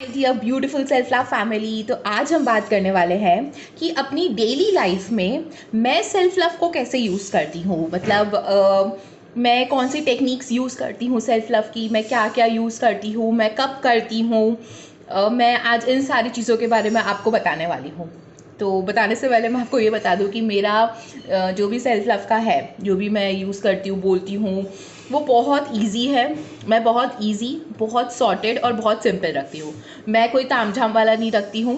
Dear beautiful self love family. तो आज हम बात करने वाले हैं कि अपनी डेली लाइफ में मैं सेल्फ लव को कैसे यूज़ करती हूँ। मतलब मैं कौन सी टेक्निक्स यूज़ करती हूँ सेल्फ लव की, मैं क्या क्या यूज़ करती हूँ, मैं कब करती हूँ। मैं आज इन सारी चीज़ों के बारे में आपको बताने वाली हूँ। तो बताने से पहले मैं आपको ये बता दूँ कि मेरा जो भी सेल्फ लव का है, जो भी मैं यूज़ करती हूँ, बोलती हूँ, वो बहुत इजी है। मैं बहुत इजी, बहुत सॉर्टेड और बहुत सिंपल रखती हूँ। मैं कोई तामझाम वाला नहीं रखती हूँ।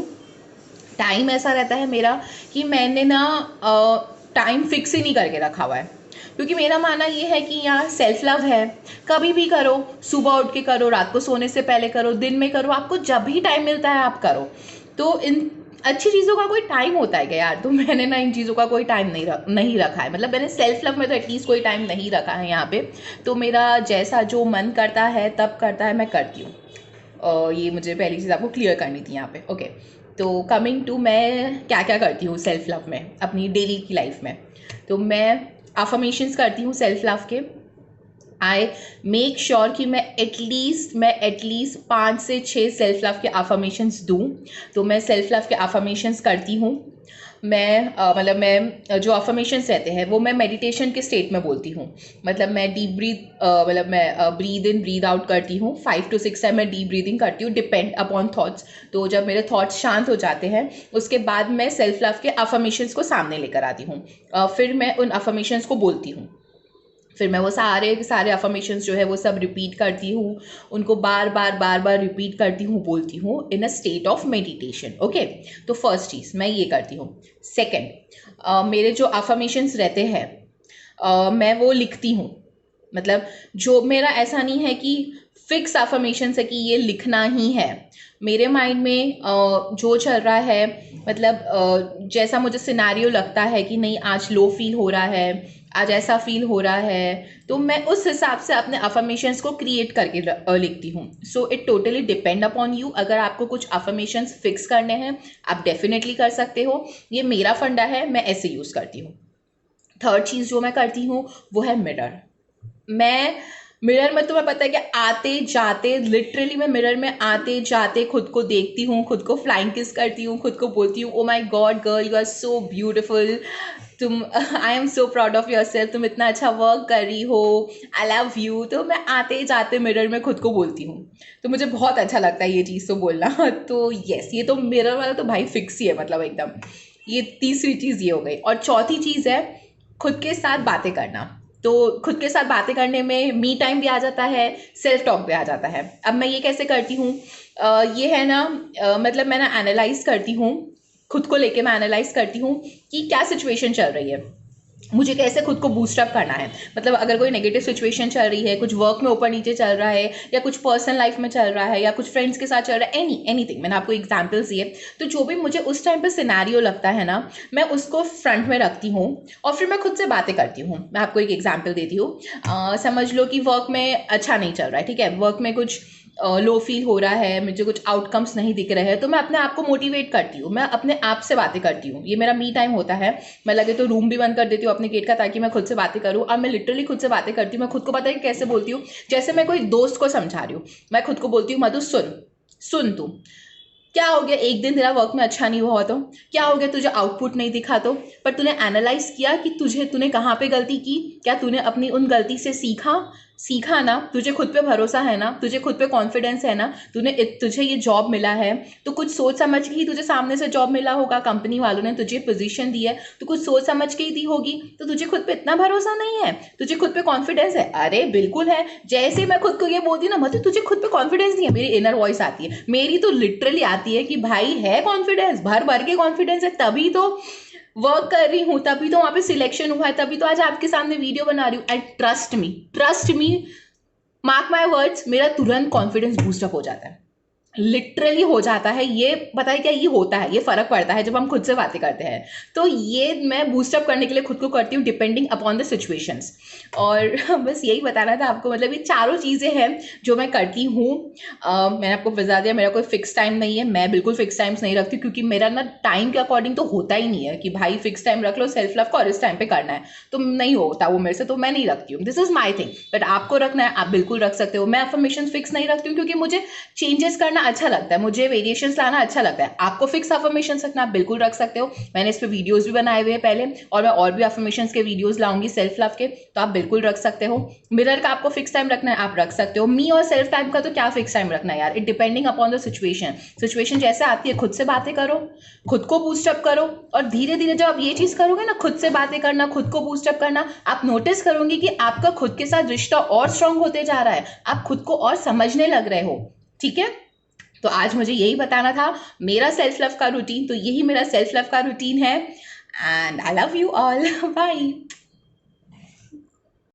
टाइम ऐसा रहता है मेरा कि मैंने ना टाइम फिक्स ही नहीं करके रखा हुआ है, क्योंकि मेरा मानना ये है कि यार सेल्फ लव है, कभी भी करो, सुबह उठ के करो, रात को सोने से पहले करो, दिन में करो, आपको जब भी टाइम मिलता है आप करो। तो इन अच्छी चीज़ों का कोई टाइम होता है क्या यार? तो मैंने ना इन चीज़ों का कोई टाइम नहीं रखा है। मतलब मैंने सेल्फ लव में तो एटलीस्ट कोई टाइम नहीं रखा है यहाँ पे। तो मेरा जैसा जो मन करता है तब करता है, मैं करती हूँ। ये मुझे पहली चीज़ आपको क्लियर करनी थी यहाँ पे। ओके, तो कमिंग टू मैं क्या क्या करती हूँ सेल्फ लव में अपनी डेली की लाइफ में। तो मैं अफर्मेशंस करती हूँ सेल्फ लव के। आई मेक श्योर कि मैं एटलीस्ट 5 से 6 सेल्फ लव के अफर्मेशंस दूँ। तो मैं सेल्फ लव के अफर्मेशंस करती हूँ। मैं जो अफर्मेशंस रहते हैं वो मैं मेडिटेशन के स्टेट में बोलती हूँ। मतलब मैं deep breathe in breathe out करती हूँ। 5 to 6 टाइम मैं डीप ब्रीदिंग करती हूँ, डिपेंड अपॉन थॉट्स। तो जब मेरे थॉट्स शांत हो जाते हैं उसके बाद मैं सेल्फ लव के अफर्मेशंस को सामने लेकर आती हूँ। फिर मैं उन अफर्मेशंस को बोलती हूँ। फिर मैं वो सारे के सारे अफर्मेशंस जो है वो सब रिपीट करती हूँ, उनको बार बार रिपीट करती हूँ, बोलती हूँ in a state of meditation. Okay, तो फर्स्ट चीज़ मैं ये करती हूँ। सेकेंड, मेरे जो अफर्मेशंस रहते हैं मैं वो लिखती हूँ। मतलब जो मेरा ऐसा नहीं है कि फिक्स अफर्मेशंस है कि ये लिखना ही है। मेरे माइंड में जो चल रहा है, मतलब जैसा मुझे सिनेरियो लगता है कि नहीं आज लो फील हो रहा है, आज ऐसा फील हो रहा है, तो मैं उस हिसाब से अपने अफर्मेशंस को क्रिएट करके लिखती हूँ। So it totally depend upon you. अगर आपको कुछ अफर्मेशंस फिक्स करने हैं आप डेफिनेटली कर सकते हो। ये मेरा फंडा है, मैं ऐसे यूज़ करती हूँ। थर्ड चीज़ जो मैं करती हूँ वो है मिरर। मैं मिरर में, तुम्हें पता है कि आते जाते लिटरली मैं मिरर में आते जाते खुद को देखती हूँ, खुद को फ्लाइंग किस करती हूँ, खुद को बोलती हूँ oh my God girl you are so beautiful, तुम I am so proud of yourself, तुम इतना अच्छा वर्क कर रही हो, आई लव यू। तो मैं आते जाते मिरर में खुद को बोलती हूँ। तो मुझे बहुत अच्छा लगता है ये चीज़ तो बोलना। तो यस, ये तो मिरर वाला तो भाई फिक्स ही है, मतलब एकदम। ये तीसरी चीज़ ये हो गई। और चौथी चीज़ है खुद के साथ बातें करना। तो खुद के साथ बातें करने में मी टाइम भी आ जाता है, सेल्फ टॉक भी आ जाता है। अब मैं ये कैसे करती हूँ, ये है ना, मतलब मैं ना एनालाइज करती हूँ, खुद को लेके मैं एनालाइज करती हूँ कि क्या सिचुएशन चल रही है, मुझे कैसे खुद को बूस्टअप करना है। मतलब अगर कोई नेगेटिव सिचुएशन चल रही है, कुछ वर्क में ऊपर नीचे चल रहा है, या कुछ पर्सनल लाइफ में चल रहा है, या कुछ फ्रेंड्स के साथ चल रहा है, एनीथिंग, मैंने आपको एग्जांपल्स दिए। तो जो भी मुझे उस टाइम पे सिनेरियो लगता है ना, मैं उसको फ्रंट में रखती हूँ और फिर मैं खुद से बातें करती हूँ। मैं आपको एक एग्जाम्पल देती हूँ। समझ लो कि वर्क में अच्छा नहीं चल रहा है, ठीक है, वर्क में कुछ लो फील हो रहा है, मुझे कुछ आउटकम्स नहीं दिख रहे हैं, तो मैं अपने आप को मोटिवेट करती हूँ, मैं अपने आप से बातें करती हूँ। ये मेरा मी टाइम होता है। मैं लगे तो रूम भी बंद कर देती हूँ अपने गेट का, ताकि मैं खुद से बातें करूँ। और मैं लिटरली खुद से बातें करती हूँ। मैं खुद को पता है कि कैसे बोलती हूँ, जैसे मैं कोई दोस्त को समझा रही हूँ। मैं खुद को बोलती हूँ मधु सुन, सुन तू, क्या हो गया, एक दिन तेरा वर्क में अच्छा नहीं हुआ तो क्या हो गया, तुझे आउटपुट नहीं दिखा तो, पर तूने एनालाइज किया कि तूने कहाँ पे गलती की, क्या तूने अपनी उन गलती से सीखा, सीखा ना, तुझे खुद पे भरोसा है ना, तुझे खुद पे कॉन्फिडेंस है ना, तुझे ये जॉब मिला है तो कुछ सोच समझ के ही तुझे सामने से जॉब मिला होगा, कंपनी वालों ने तुझे पोजीशन दी है तो कुछ सोच समझ के ही दी होगी। तो तुझे खुद पे इतना भरोसा नहीं है, तुझे खुद पे कॉन्फिडेंस है? अरे बिल्कुल है। जैसे मैं खुद को ये बोलती हूँ ना, मतलब तुझे खुद पे कॉन्फिडेंस नहीं है, मेरी इनर वॉइस आती है, मेरी तो लिटरली आती है कि भाई है कॉन्फिडेंस, भर भर के कॉन्फिडेंस है, तभी तो वर्क कर रही हूँ, तभी तो वहां पे सिलेक्शन हुआ है, तभी तो आज आपके सामने वीडियो बना रही हूँ। And trust me, mark my words, मेरा तुरंत कॉन्फिडेंस बूस्टअप हो जाता है, लिटरली हो जाता है। ये पता है क्या, ये होता है, ये फर्क पड़ता है जब हम खुद से बातें करते हैं। तो ये मैं बूस्टअप करने के लिए खुद को करती हूँ, डिपेंडिंग अपॉन द सिचुएशंस। और बस यही बताना था आपको। मतलब ये चारों चीज़ें हैं जो मैं करती हूँ। मैंने आपको बता दिया, मेरा कोई फिक्स टाइम नहीं है, मैं बिल्कुल फिक्स टाइम्स नहीं रखती, क्योंकि मेरा ना टाइम के अकॉर्डिंग तो होता ही नहीं है कि भाई फिक्स टाइम रख लो सेल्फ लव को और इस टाइम पे करना है, तो नहीं होता वो मेरे से, तो मैं नहीं रखती हूँ। This is my thing. But आपको रखना है, आप बिल्कुल रख सकते हो। मैं अफर्मेशन फिक्स नहीं रखती हूँ, क्योंकि मुझे चेंजेस करना करना अच्छा लगता है, मुझे वेरिएशंस लाना अच्छा लगता है। आपको फिक्स अफर्मेशंस रखना आप बिल्कुल रख सकते हो, मैंने इस पे वीडियोस भी बनाए हुए हैं पहले, और मैं और भी अफर्मेशंस के वीडियोस लाऊंगी सेल्फ लव के, तो आप बिल्कुल रख सकते हो। मिरर का आपको फिक्स टाइम रखना है, आप रख सकते हो। मी और सेल्फ टाइम का तो क्या फिक्स टाइम रखना है यार, it depending upon the situation. Situation जैसे आती है खुद से बातें करो, खुद को बूस्टअप करो, और धीरे धीरे जब आप ये चीज करोगे ना, खुद से बातें करना, खुद को बूस्टअप करना, आप नोटिस करोगे कि आपका खुद के साथ रिश्ता और स्ट्रांग होते जा रहा है, आप खुद को और समझने लग रहे हो। ठीक है, तो आज मुझे यही बताना था मेरा सेल्फ लव का रूटीन, तो यही मेरा सेल्फ लव का रूटीन है, and I love you all. Bye.